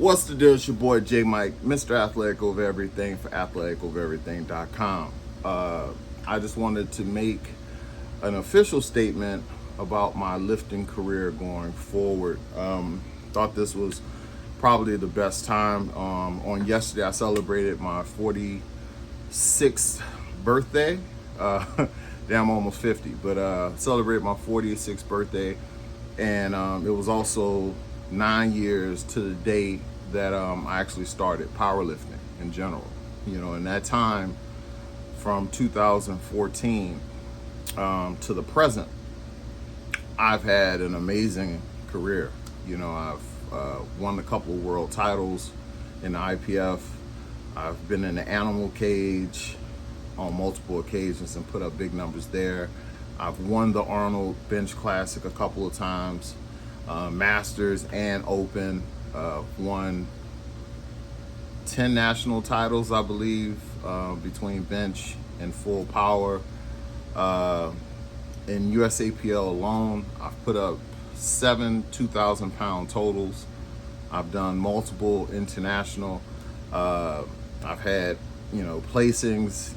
What's the deal? It's your boy J Mike, Mr. Athletic Over Everything for athletikovereverything.com. I just wanted to make an official statement about my lifting career going forward. Thought this was probably the best time. On yesterday, I celebrated my 46th birthday. Damn, I'm almost 50, but celebrated my 46th birthday, and it was also 9 years to the day that I actually started powerlifting in general. You know, in that time, from 2014 to the present, I've had an amazing career. You know, I've won a couple of world titles in the IPF. I've been in the animal cage on multiple occasions and put up big numbers there. I've won the Arnold Bench Classic a couple of times, Masters and Open, won 10 national titles, I believe, between bench and full power. In Usapl alone, I've put up 7 2,000-pound totals. I've done multiple international. I've had, placings,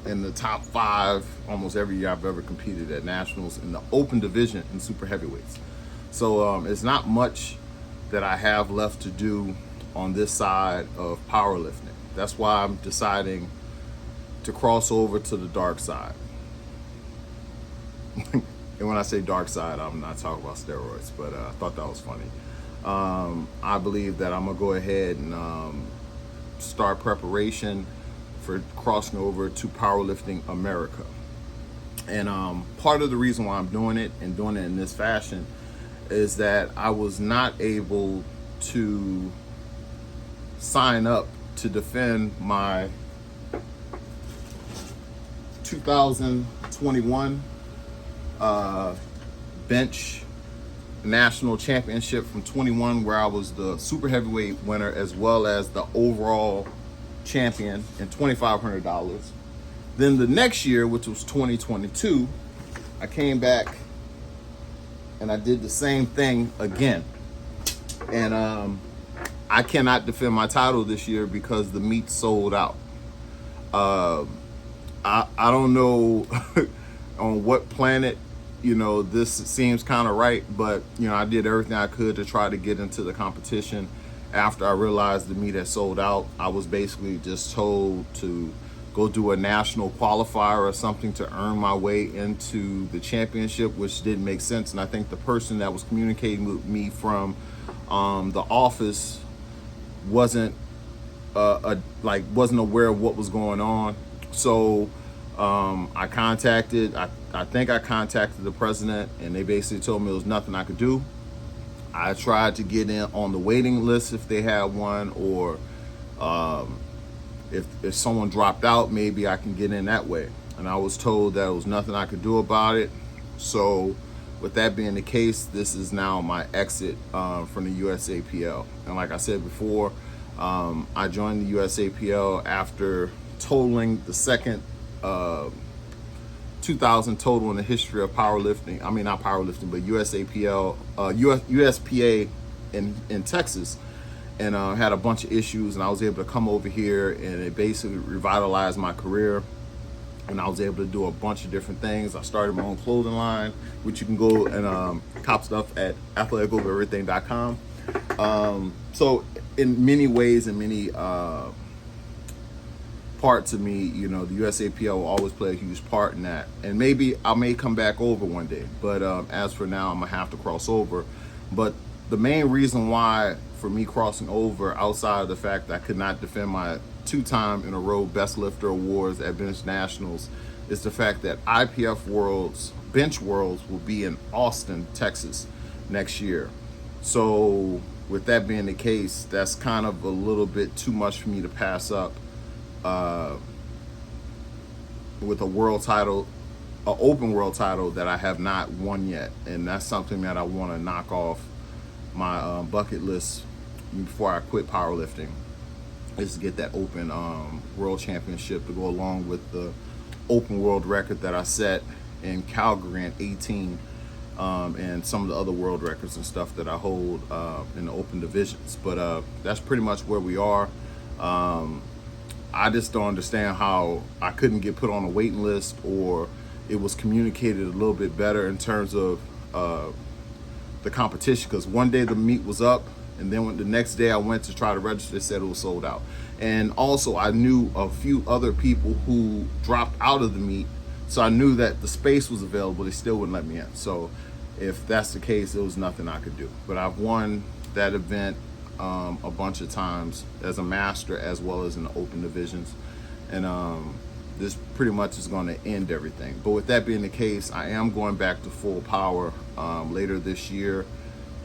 in the top 5 almost every year I've ever competed at nationals in the open division in super heavyweights. So it's not much that I have left to do on this side of powerlifting. That's why I'm deciding to cross over to the dark side. And when I say dark side, I'm not talking about steroids, but I thought that was funny. I believe that I'm gonna go ahead and start preparation for crossing over to Powerlifting America. And part of the reason why I'm doing it and doing it in this fashion is that I was not able to sign up to defend my 2021 bench national championship from 21, where I was the super heavyweight winner as well as the overall champion, and $2,500. Then the next year, which was 2022, I came back and I did the same thing again. And I cannot defend my title this year because the meat sold out. I don't know on what planet, this seems kind of right, but, I did everything I could to try to get into the competition. After I realized the meat had sold out, I was basically just told to go do a national qualifier or something to earn my way into the championship, which didn't make sense. And I think the person that was communicating with me from the office wasn't wasn't aware of what was going on. So I contacted the president, and they basically told me there was nothing I could do. I tried to get in on the waiting list if they had one, or if someone dropped out, maybe I can get in that way. And I was told that there was nothing I could do about it. So with that being the case, this is now my exit from the USAPL. And like I said before, I joined the USAPL after totaling the second 2,000 total in the history of powerlifting. I mean, not powerlifting, but USAPL, USPA in Texas, and had a bunch of issues. And I was able to come over here, and it basically revitalized my career. And I was able to do a bunch of different things. I started my own clothing line, which you can go and cop stuff at athletikovereverything.com. So in many ways, in many parts of me, the USAPL will always play a huge part in that. And maybe I may come back over one day, but as for now, I'm gonna have to cross over. But the main reason why for me crossing over, outside of the fact that I could not defend my 2-time in a row best lifter awards at bench nationals, is the fact that IPF Worlds, Bench Worlds, will be in Austin, Texas next year. So with that being the case, that's kind of a little bit too much for me to pass up with a world title, an open world title that I have not won yet. And that's something that I want to knock off my bucket list before I quit powerlifting, is to get that open world championship to go along with the open world record that I set in Calgary in 18 and some of the other world records and stuff that I hold in the open divisions. But that's pretty much where we are. I just don't understand how I couldn't get put on a waiting list, or it was communicated a little bit better in terms of the competition. Because one day the meet was up, and then when the next day I went to try to register, it said it was sold out. And also I knew a few other people who dropped out of the meet, so I knew that the space was available. They still wouldn't let me in. So if that's the case, there was nothing I could do. But I've won that event a bunch of times as a master as well as in the open divisions, and this pretty much is going to end everything. But with that being the case, I am going back to full power later this year.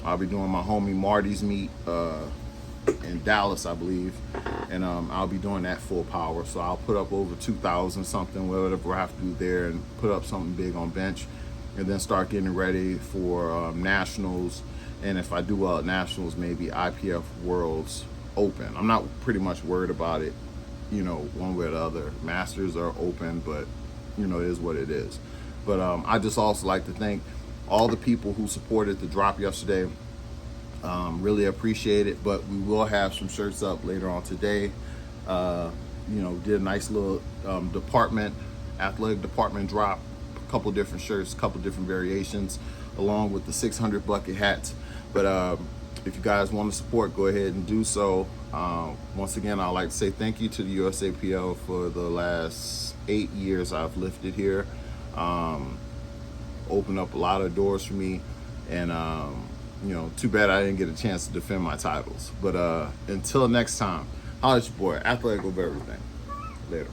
I'll be doing my homie Marty's meet in Dallas, I believe, and I'll be doing that full power. So I'll put up over 2,000 something, whatever I have to do there, and put up something big on bench, and then start getting ready for nationals. And if I do well at nationals, maybe IPF Worlds Open. I'm not pretty much worried about it, you know, one way or the other. Masters are open, but you know, it is what it is. But I just also like to thank all the people who supported the drop yesterday. Really appreciate it. But we will have some shirts up later on today. You know, did a nice little athletic department drop, a couple different shirts, a couple different variations, along with the 600 bucket hats. But if you guys want to support, go ahead and do so. Once again, I'd like to say thank you to the Usapl for the last 8 years I've lifted here. Opened up a lot of doors for me, and you know, too bad I didn't get a chance to defend my titles. But until next time, holla at your boy, athletic over everything. Later.